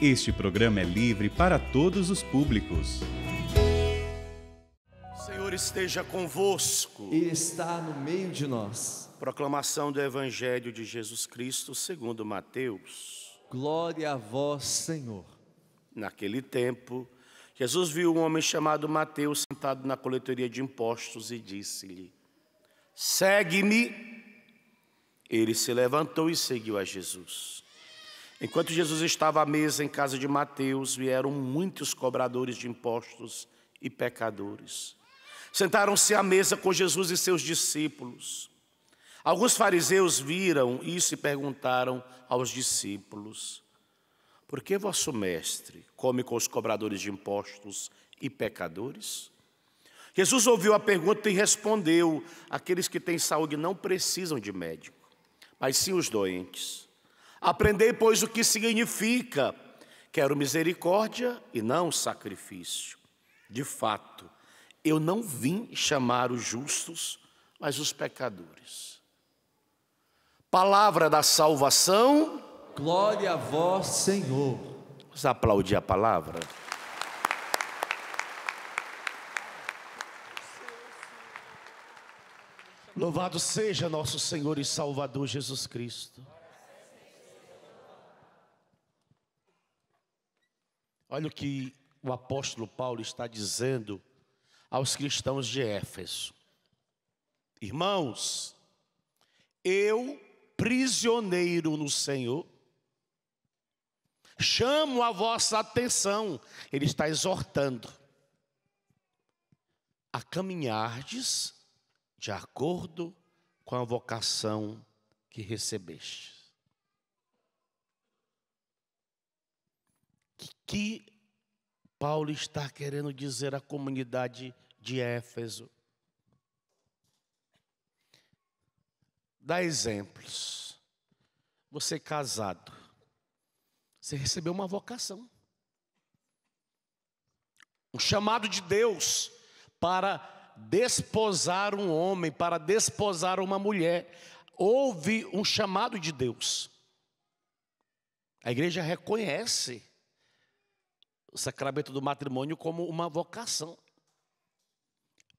Este programa é livre para todos os públicos. O Senhor esteja convosco. E está no meio de nós. Proclamação do Evangelho de Jesus Cristo segundo Mateus. Glória a vós, Senhor. Naquele tempo, Jesus viu um homem chamado Mateus sentado na coletoria de impostos e disse-lhe: segue-me. Ele se levantou e seguiu a Jesus. Enquanto Jesus estava à mesa em casa de Mateus, vieram muitos cobradores de impostos e pecadores. Sentaram-se à mesa com Jesus e seus discípulos. Alguns fariseus viram isso e perguntaram aos discípulos: por que vosso mestre come com os cobradores de impostos e pecadores? Jesus ouviu a pergunta e respondeu: aqueles que têm saúde não precisam de médico, mas sim os doentes. Aprendei, pois, o que significa: quero misericórdia e não sacrifício. De fato, eu não vim chamar os justos, mas os pecadores. Palavra da salvação. Glória a vós, Senhor. Vamos aplaudir a palavra. Louvado seja nosso Senhor e Salvador Jesus Cristo. Olha o que o apóstolo Paulo está dizendo aos cristãos de Éfeso. Irmãos, eu, prisioneiro no Senhor, chamo a vossa atenção. Ele está exortando a caminhardes de acordo com a vocação que recebeste. Que Paulo está querendo dizer à comunidade de Éfeso? Dá exemplos. Você casado, você recebeu uma vocação, um chamado de Deus para desposar um homem, para desposar uma mulher. Houve um chamado de Deus. A igreja reconhece o sacramento do matrimônio como uma vocação.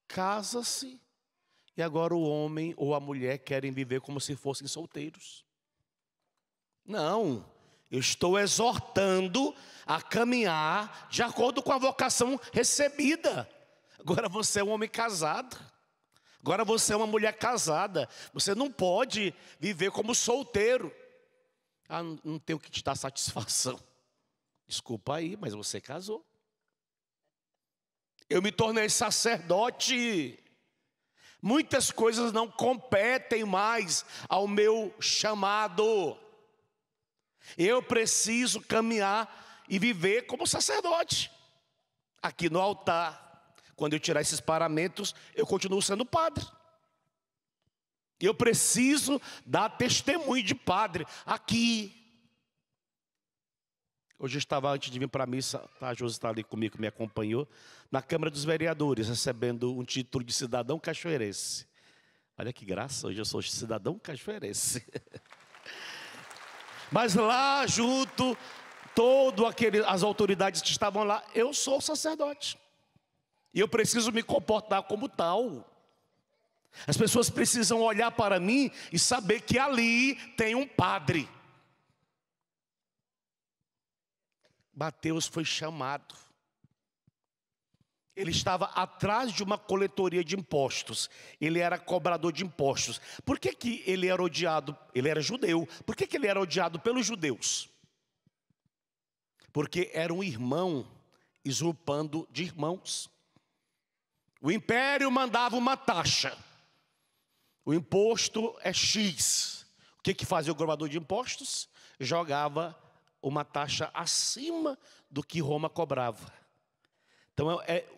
Casa-se e agora o homem ou a mulher querem viver como se fossem solteiros. Não, eu estou exortando a caminhar de acordo com a vocação recebida. Agora você é um homem casado. Agora você é uma mulher casada. Você não pode viver como solteiro. Ah, não tem o que te dar satisfação. Desculpa aí, mas você casou. Eu me tornei sacerdote. Muitas coisas não competem mais ao meu chamado. Eu preciso caminhar e viver como sacerdote. Aqui no altar, quando eu tirar esses paramentos, eu continuo sendo padre. Eu preciso dar testemunho de padre aqui. Hoje eu estava, antes de vir para a missa, a Josi está ali comigo, que me acompanhou, na Câmara dos Vereadores, recebendo um título de cidadão cachoeirense. Olha que graça, hoje eu sou cidadão cachoeirense. Mas lá junto, as autoridades que estavam lá, eu sou sacerdote. E eu preciso me comportar como tal. As pessoas precisam olhar para mim e saber que ali tem um padre. Mateus foi chamado. Ele estava atrás de uma coletoria de impostos. Ele era cobrador de impostos. Por que que ele era odiado? Ele era judeu. Por que que ele era odiado pelos judeus? Porque era um irmão usurpando de irmãos. O império mandava uma taxa. O imposto é X. O que que fazia o cobrador de impostos? Jogava uma taxa acima do que Roma cobrava. Então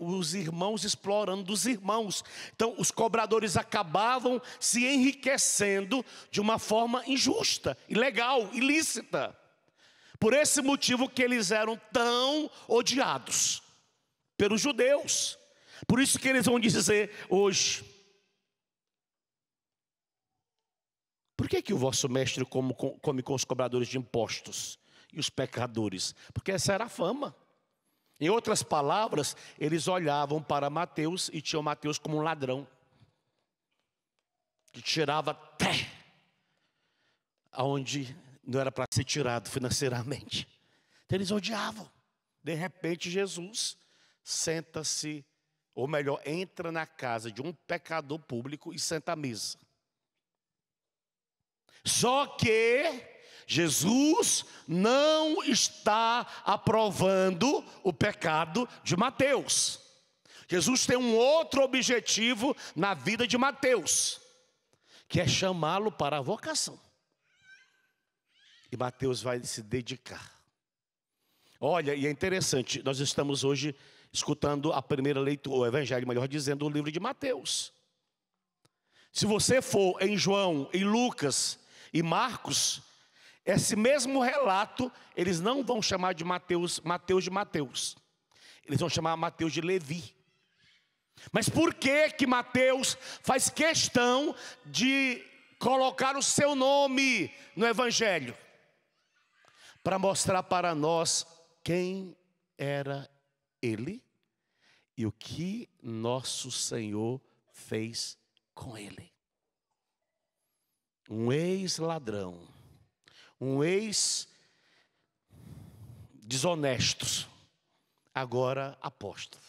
os irmãos explorando dos irmãos. Então os cobradores acabavam se enriquecendo de uma forma injusta, ilegal, ilícita. Por esse motivo que eles eram tão odiados pelos judeus. Por isso que eles vão dizer hoje: por que que o vosso mestre come com os cobradores de impostos e os pecadores, porque essa era a fama. Em outras palavras, eles olhavam para Mateus e tinham Mateus como um ladrão, que tirava até aonde não era para ser tirado financeiramente. Então eles odiavam. De repente Jesus senta-se, ou melhor, entra na casa de um pecador público e senta à mesa. Só que Jesus não está aprovando o pecado de Mateus. Jesus tem um outro objetivo na vida de Mateus, que é chamá-lo para a vocação. E Mateus vai se dedicar. Olha, e é interessante, nós estamos hoje escutando a primeira leitura, o Evangelho, melhor dizendo, o livro de Mateus. Se você for em João, em Lucas e Marcos, esse mesmo relato, eles não vão chamar de Mateus de Mateus. Eles vão chamar Mateus de Levi. Mas por que Mateus faz questão de colocar o seu nome no Evangelho? Para mostrar para nós quem era ele e o que nosso Senhor fez com ele. Um ex-ladrão, um ex-desonesto, agora apóstolo,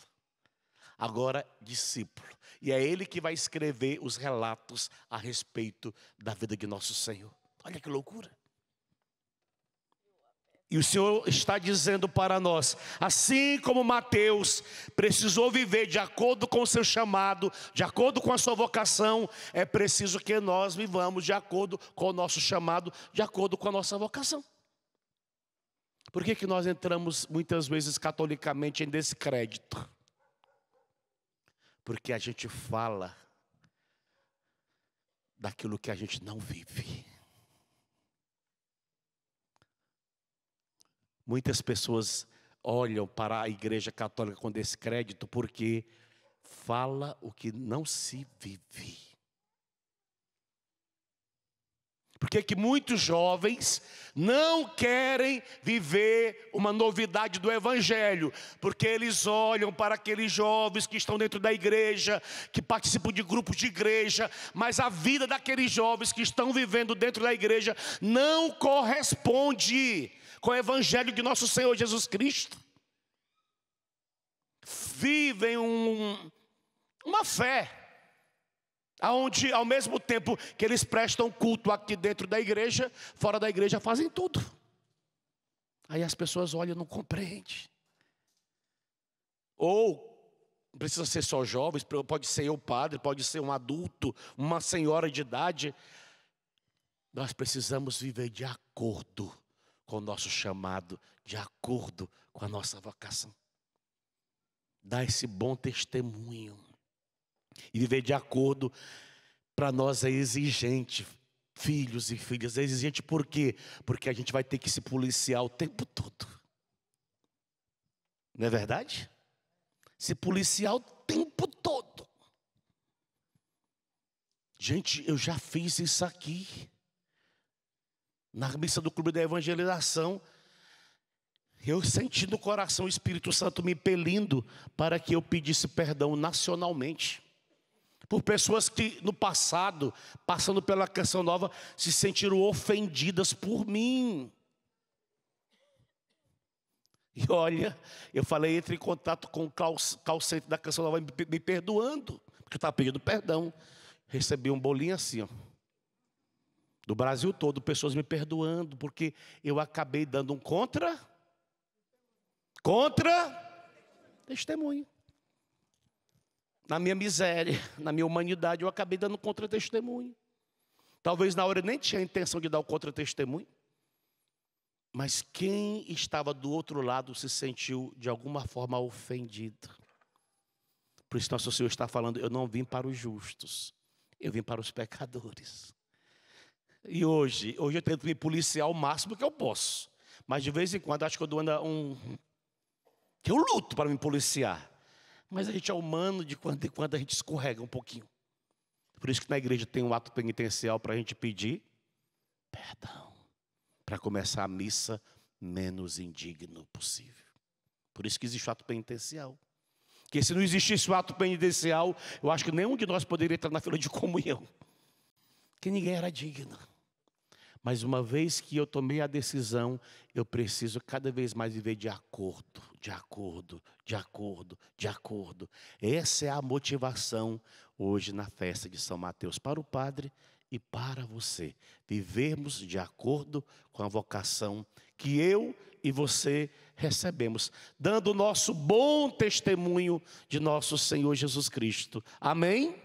agora discípulo. E é ele que vai escrever os relatos a respeito da vida de nosso Senhor. Olha que loucura. E o Senhor está dizendo para nós, assim como Mateus precisou viver de acordo com o seu chamado, de acordo com a sua vocação, é preciso que nós vivamos de acordo com o nosso chamado, de acordo com a nossa vocação. Por que nós entramos muitas vezes catolicamente em descrédito? Porque a gente fala daquilo que a gente não vive. Muitas pessoas olham para a igreja católica com descrédito porque fala o que não se vive. Por que muitos jovens não querem viver uma novidade do Evangelho? Porque eles olham para aqueles jovens que estão dentro da igreja, que participam de grupos de igreja, mas a vida daqueles jovens que estão vivendo dentro da igreja não corresponde com o Evangelho de nosso Senhor Jesus Cristo. Vivem uma fé onde ao mesmo tempo que eles prestam culto aqui dentro da igreja, fora da igreja fazem tudo. Aí as pessoas olham e não compreendem. Ou não precisa ser só jovens, pode ser o padre, pode ser um adulto, uma senhora de idade. Nós precisamos viver de acordo com o nosso chamado, de acordo com a nossa vocação. Dar esse bom testemunho. E viver de acordo, para nós é exigente, filhos e filhas. É exigente por quê? Porque a gente vai ter que se policiar o tempo todo. Não é verdade? Se policiar o tempo todo. Gente, eu já fiz isso aqui. Na missa do Clube da Evangelização, eu senti no coração o Espírito Santo me impelindo para que eu pedisse perdão nacionalmente. Por pessoas que no passado, passando pela Canção Nova, se sentiram ofendidas por mim. E olha, eu falei, entre em contato com o call center da Canção Nova me perdoando, porque eu estava pedindo perdão. Recebi um bolinho assim, ó, do Brasil todo, pessoas me perdoando, porque eu acabei dando um contra testemunho. Na minha miséria, na minha humanidade, eu acabei dando contra-testemunho. Talvez na hora eu nem tinha a intenção de dar o contra-testemunho. Mas quem estava do outro lado se sentiu de alguma forma ofendido. Por isso nosso Senhor está falando, eu não vim para os justos, eu vim para os pecadores. E hoje eu tento me policiar o máximo que eu posso. Mas de vez em quando acho que eu dou que eu luto para me policiar. Mas a gente é humano, de quando em quando a gente escorrega um pouquinho. Por isso que na igreja tem um ato penitencial para a gente pedir perdão. Para começar a missa menos indigno possível. Por isso que existe o ato penitencial. Porque se não existisse o ato penitencial, eu acho que nenhum de nós poderia entrar na fila de comunhão. Porque ninguém era digno. Mas uma vez que eu tomei a decisão, eu preciso cada vez mais viver de acordo, de acordo, de acordo, de acordo. Essa é a motivação hoje na festa de São Mateus para o padre e para você. Vivermos de acordo com a vocação que eu e você recebemos, dando o nosso bom testemunho de nosso Senhor Jesus Cristo. Amém?